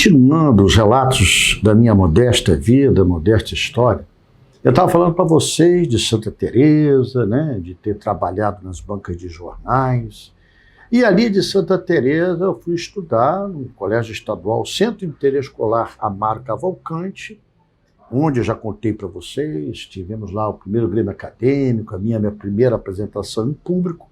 Continuando os relatos da minha modesta vida, modesta história, eu estava falando para vocês de Santa Teresa, né, de ter trabalhado nas bancas de jornais. E ali de Santa Teresa eu fui estudar no Colégio Estadual Centro Interescolar Amaro Cavalcante, onde eu já contei para vocês, tivemos lá o primeiro Grêmio Acadêmico, a minha primeira apresentação em público.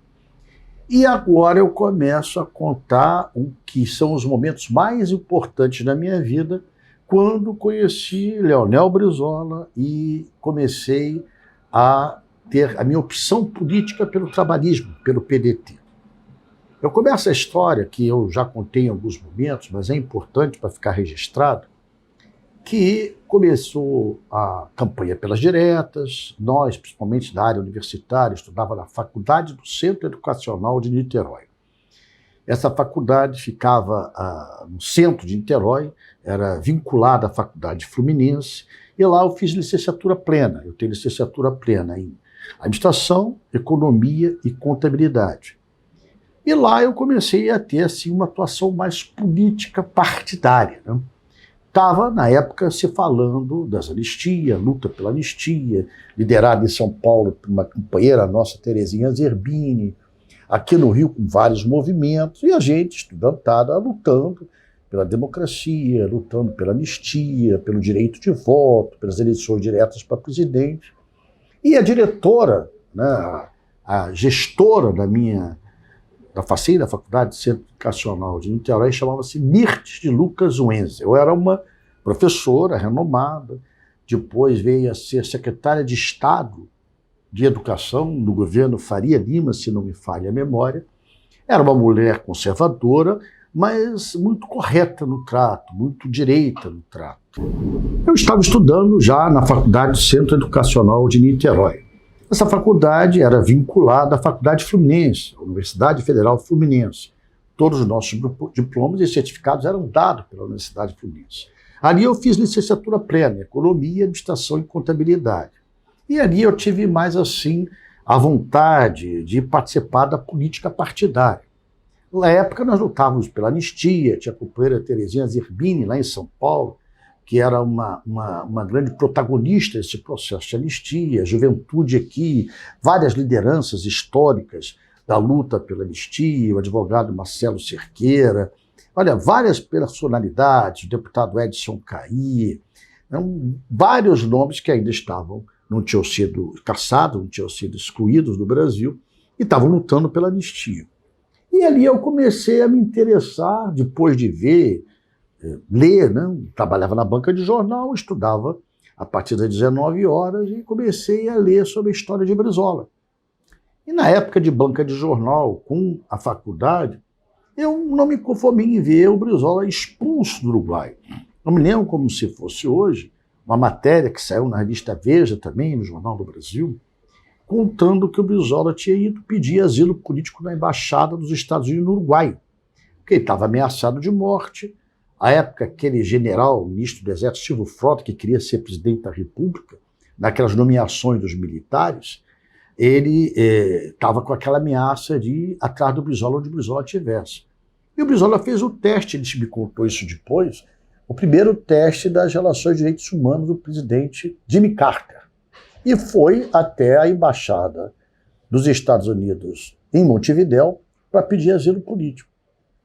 E agora eu começo a contar o que são os momentos mais importantes da minha vida, quando conheci Leonel Brizola e comecei a ter a minha opção política pelo trabalhismo, pelo PDT. Eu começo a história, que eu já contei em alguns momentos, mas é importante para ficar registrado, que começou a campanha pelas diretas. Nós, principalmente da área universitária, estudava na Faculdade do Centro Educacional de Niterói. Essa faculdade ficava no centro de Niterói, era vinculada à Faculdade Fluminense, e lá eu fiz licenciatura plena. Eu tenho licenciatura plena em Administração, Economia e Contabilidade. E lá eu comecei a ter assim, uma atuação mais política partidária, né? Estava, na época, se falando das anistias, luta pela anistia, liderada em São Paulo por uma companheira nossa, Terezinha Zerbini, aqui no Rio com vários movimentos, e a gente, estudantada, lutando pela democracia, lutando pela anistia, pelo direito de voto, pelas eleições diretas para presidente. E a diretora, né, a gestora da FACEI, da Faculdade de Centro Educacional de Niterói, chamava-se Mirtes de Lucas Wenzel. Eu era uma professora renomada, depois veio a ser secretária de Estado de Educação no governo Faria Lima, se não me falha a memória. Era uma mulher conservadora, mas muito correta no trato, muito direita no trato. Eu estava estudando já na Faculdade do Centro Educacional de Niterói. Essa faculdade era vinculada à Faculdade Fluminense, a Universidade Federal Fluminense. Todos os nossos diplomas e certificados eram dados pela Universidade Fluminense. Ali eu fiz licenciatura plena, Economia, Administração e Contabilidade. E ali eu tive mais assim a vontade de participar da política partidária. Na época nós lutávamos pela anistia, tinha a companheira Terezinha Zerbini lá em São Paulo, que era uma grande protagonista desse processo de anistia, a juventude aqui, várias lideranças históricas da luta pela anistia, o advogado Marcelo Cerqueira, olha, várias personalidades, o deputado Edson Caí, vários nomes que ainda não tinham sido caçados, não tinham sido excluídos do Brasil, e estavam lutando pela anistia. E ali eu comecei a me interessar, depois de ler, né? Trabalhava na banca de jornal, estudava a partir das 19 horas e comecei a ler sobre a história de Brizola. E na época de banca de jornal, com a faculdade, eu não me conformei em ver o Brizola expulso do Uruguai. Eu me lembro como se fosse hoje, uma matéria que saiu na revista Veja também, no Jornal do Brasil, contando que o Brizola tinha ido pedir asilo político na Embaixada dos Estados Unidos no Uruguai, porque ele estava ameaçado de morte. À época, aquele general, ministro do Exército, Silvio Frota, que queria ser presidente da República, naquelas nomeações dos militares, ele estava com aquela ameaça de ir atrás do Brizola onde o Brizola estivesse. E o Brizola fez o teste, ele me contou isso depois, o primeiro teste das relações de direitos humanos do presidente Jimmy Carter. E foi até a Embaixada dos Estados Unidos em Montevidéu para pedir asilo político.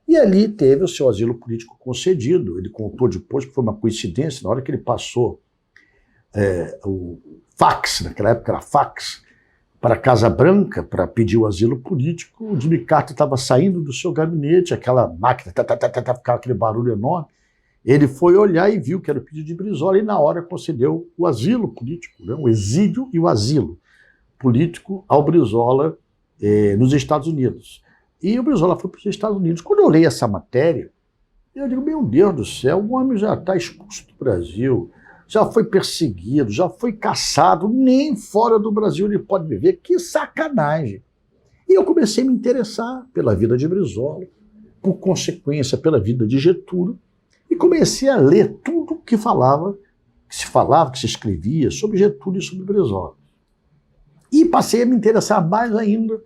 E ali teve o seu asilo político concedido. Ele contou depois que foi uma coincidência, na hora que ele passou o fax, naquela época era fax, para a Casa Branca para pedir o asilo político, o Jimmy Carter estava saindo do seu gabinete, aquela máquina, ficava aquele barulho enorme. Ele foi olhar e viu que era o pedido de Brizola e na hora concedeu o asilo político, né, o exílio e o asilo político ao Brizola nos Estados Unidos. E o Brizola foi para os Estados Unidos. Quando eu leio essa matéria, eu digo, meu Deus do céu, o homem já está expulso do Brasil, já foi perseguido, já foi caçado, nem fora do Brasil ele pode viver. Que sacanagem! E eu comecei a me interessar pela vida de Brizola, por consequência pela vida de Getúlio, e comecei a ler tudo que se escrevia sobre Getúlio e sobre Brizola. E passei a me interessar mais ainda,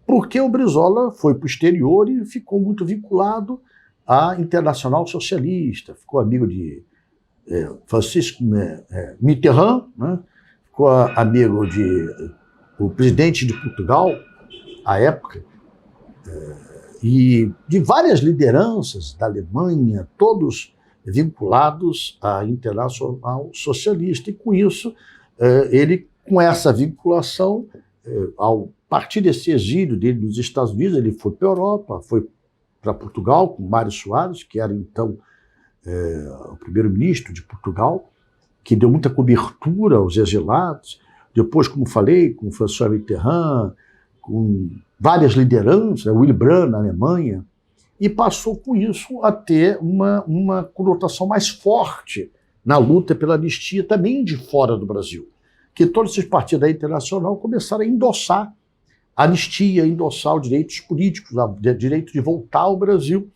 porque o Brizola foi para o exterior e ficou muito vinculado à Internacional Socialista, ficou amigo de Francisco Mitterrand, né? Ficou amigo o presidente de Portugal, à época, e de várias lideranças da Alemanha, todos vinculados à Internacional Socialista. E com isso, ele, com essa vinculação, ao partir desse exílio dele nos Estados Unidos, ele foi para a Europa, foi para Portugal com Mário Soares, que era então o primeiro-ministro de Portugal, que deu muita cobertura aos exilados. Depois, como falei, com François Mitterrand, com várias lideranças, Willy Brandt na Alemanha, e passou com isso a ter uma conotação mais forte na luta pela anistia também de fora do Brasil, que todos esses partidos da Internacional começaram a endossar a anistia, endossar os direitos políticos, o direito de voltar ao Brasil,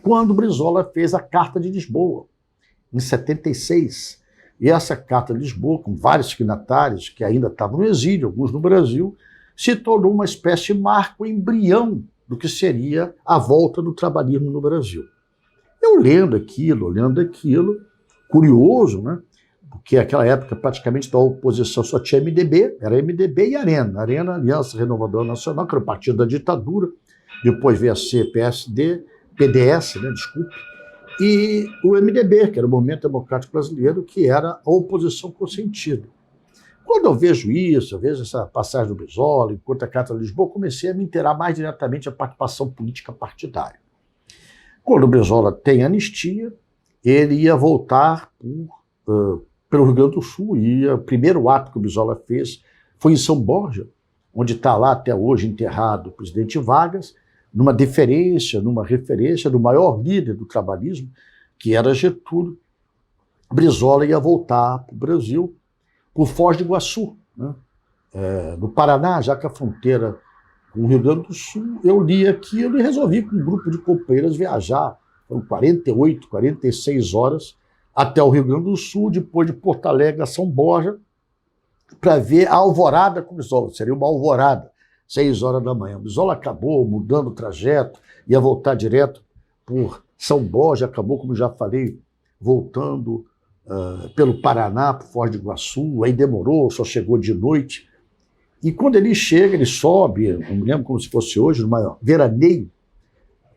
quando Brizola fez a Carta de Lisboa, em 76. E essa Carta de Lisboa, com vários signatários que ainda estavam no exílio, alguns no Brasil, se tornou uma espécie de marco, embrião do que seria a volta do trabalhismo no Brasil. Eu olhando aquilo, curioso, né? Porque naquela época praticamente da oposição só tinha MDB, era MDB e Arena, Aliança Renovadora Nacional, que era o partido da ditadura, depois veio a ser PSD, PDS, né, desculpe, e o MDB, que era o Movimento Democrático Brasileiro, que era a oposição com sentido. Quando eu vejo isso, eu vejo essa passagem do Brizola, enquanto a Carta de Lisboa, comecei a me inteirar mais diretamente da participação política partidária. Quando o Brizola tem anistia, ele ia voltar pelo Rio Grande do Sul, e o primeiro ato que o Brizola fez foi em São Borja, onde está lá até hoje enterrado o presidente Vargas, numa referência do maior líder do trabalhismo, que era Getúlio. Brizola ia voltar para o Brasil por Foz do Iguaçu, né? No Paraná, já que a fronteira com o Rio Grande do Sul. Eu li aquilo e resolvi com um grupo de companheiros viajar, foram 48, 46 horas, até o Rio Grande do Sul, depois de Porto Alegre a São Borja, para ver a alvorada com o Brizola. Seria uma alvorada, 6 horas da manhã. O Brizola acabou mudando o trajeto, ia voltar direto por São Borja, acabou, como já falei, voltando pelo Paraná, por Foz do Iguaçu, aí demorou, só chegou de noite. E quando ele chega, ele sobe, eu me lembro como se fosse hoje, numa veraneio,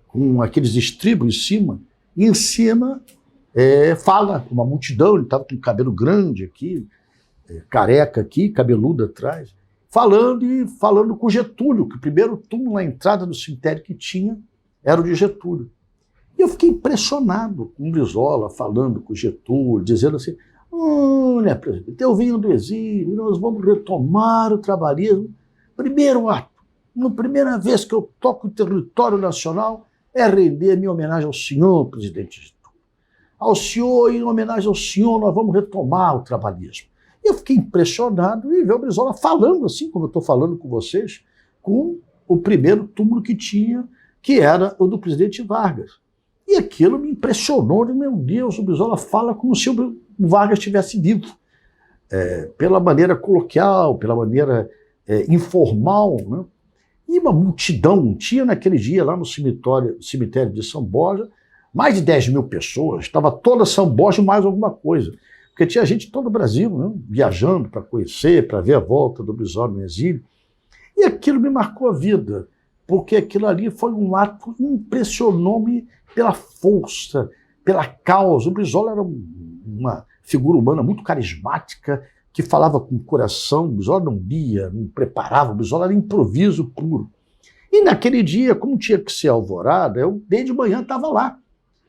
com aqueles estribos em cima, e em cima fala com uma multidão, ele estava com cabelo grande aqui, careca aqui, cabeludo atrás, falando com Getúlio, que o primeiro túmulo na entrada do cemitério que tinha era o de Getúlio. E eu fiquei impressionado com o Brizola falando com Getúlio, dizendo assim: olha, presidente, eu venho do exílio, nós vamos retomar o trabalhismo. Primeiro ato, na primeira vez que eu toco o território nacional, é render minha homenagem ao senhor, presidente Getúlio. Ao senhor, em homenagem ao senhor, nós vamos retomar o trabalhismo. Eu fiquei impressionado em ver o Brizola falando assim, como eu estou falando com vocês, com o primeiro túmulo que tinha, que era o do presidente Vargas. E aquilo me impressionou, meu Deus, o Brizola fala como se o Vargas estivesse vivo, pela maneira coloquial, pela maneira informal, né? E uma multidão, tinha naquele dia lá no cemitério de São Borja, mais de 10 mil pessoas, estava toda São Borja mais alguma coisa, porque tinha gente de todo o Brasil, né, viajando para conhecer, para ver a volta do Brizola no exílio, e aquilo me marcou a vida, porque aquilo ali foi um ato que impressionou-me pela força, pela causa. O Brizola era uma figura humana muito carismática, que falava com o coração. O Brizola não lia, não preparava, o Brizola era improviso puro. E naquele dia, como tinha que ser alvorada, eu desde manhã estava lá,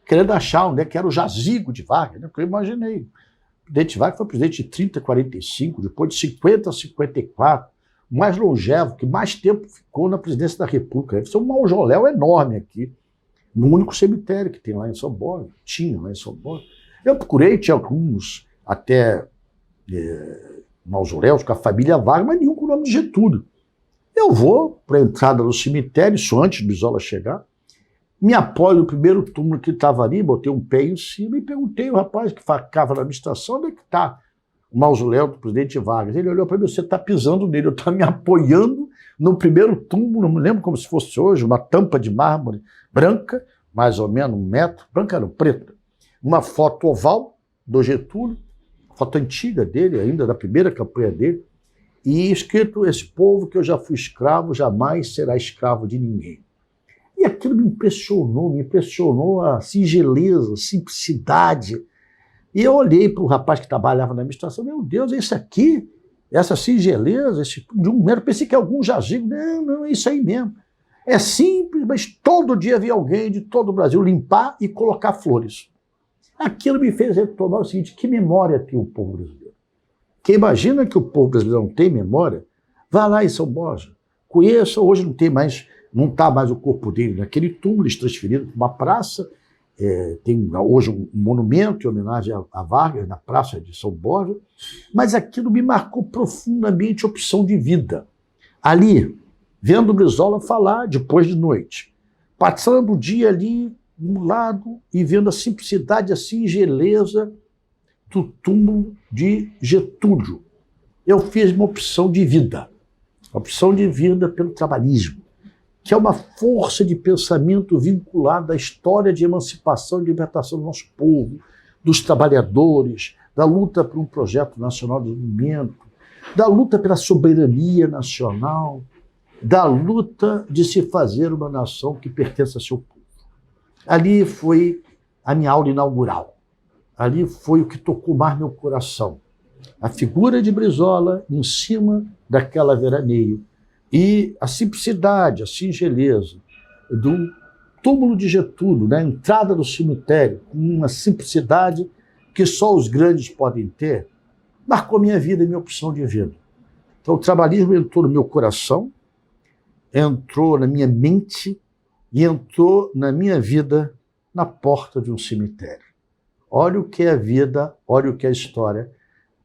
querendo achar onde é que era o jazigo de Vargas, né? Porque eu imaginei. O presidente Vargas foi presidente de 30 a 45, depois de 50 a 54, o mais longevo, que mais tempo ficou na presidência da República. Deve ser um mausoléu enorme aqui, no único cemitério que tem lá em São Borja, tinha lá em São Borja. Eu procurei, tinha alguns até mausoléus com a família Vargas, mas nenhum com o nome de Getúlio. Eu vou para a entrada do cemitério, isso antes de Brizola chegar, me apoio no primeiro túmulo que estava ali, botei um pé em cima e perguntei ao rapaz que ficava na administração: onde é que está o mausoléu do presidente Vargas? Ele olhou para mim: você está pisando nele, eu estou me apoiando no primeiro túmulo, não me lembro como se fosse hoje, uma tampa de mármore branca, mais ou menos 1 metro, branca não, preta, uma foto oval do Getúlio, foto antiga dele, ainda da primeira campanha dele, e escrito: esse povo que eu já fui escravo jamais será escravo de ninguém. E aquilo me impressionou a singeleza, a simplicidade. E eu olhei para o rapaz que trabalhava na administração: meu Deus, é isso aqui? Essa singeleza, de 1 metro, pensei que algum jazigo. Não, é isso aí mesmo. É simples, mas todo dia havia alguém de todo o Brasil limpar e colocar flores. Aquilo me fez retomar o seguinte: que memória tem o povo brasileiro? Quem imagina que o povo brasileiro não tem memória, vá lá em São Borja, conheça. Hoje não está mais o corpo dele naquele túmulo, eles transferiram para uma praça. Tem hoje um monumento em homenagem a Vargas, na Praça de São Borja, mas aquilo me marcou profundamente a opção de vida. Ali, vendo o Brizola falar depois de noite, passando o dia ali no lado e vendo a simplicidade, a singeleza do túmulo de Getúlio, eu fiz uma opção de vida pelo trabalhismo, que é uma força de pensamento vinculada à história de emancipação e libertação do nosso povo, dos trabalhadores, da luta por um projeto nacional de desenvolvimento, da luta pela soberania nacional, da luta de se fazer uma nação que pertence a seu povo. Ali foi a minha aula inaugural. Ali foi o que tocou mais meu coração. A figura de Brizola em cima daquela veraneio, e a simplicidade, a singeleza do túmulo de Getúlio, na entrada do cemitério, com uma simplicidade que só os grandes podem ter, marcou minha vida e minha opção de vida. Então o trabalhismo entrou no meu coração, entrou na minha mente e entrou na minha vida na porta de um cemitério. Olha o que é a vida, olha o que é a história,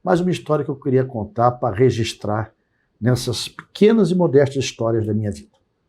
mas uma história que eu queria contar para registrar nessas pequenas e modestas histórias da minha vida.